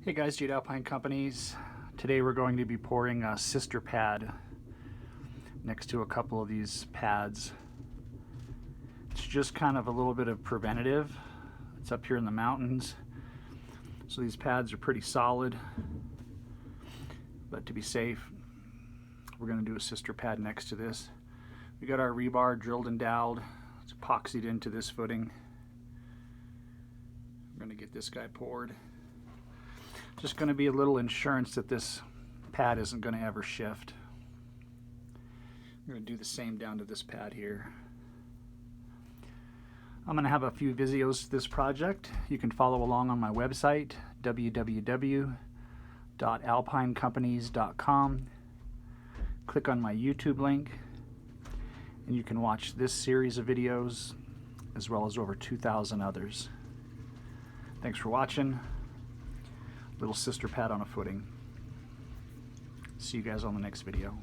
Hey guys, Jude Alpine Companies. Today we're going to be pouring a sister pad next to a couple of these pads. It's just kind of a little bit of preventative. It's up here in the mountains, so these pads are pretty solid, but to be safe we're going to do a sister pad next to this. We got our rebar drilled and doweled. It's epoxied into this footing. We're going to get this guy poured. Just going to be a little insurance that this pad isn't going to ever shift. I'm going to do the same down to this pad here. I'm going to have a few videos to this project. You can follow along on my website, www.alpinecompanies.com. Click on my YouTube link and you can watch this series of videos as well as over 2,000 others. Thanks for watching. Little sister pad on a footing. See you guys on the next video.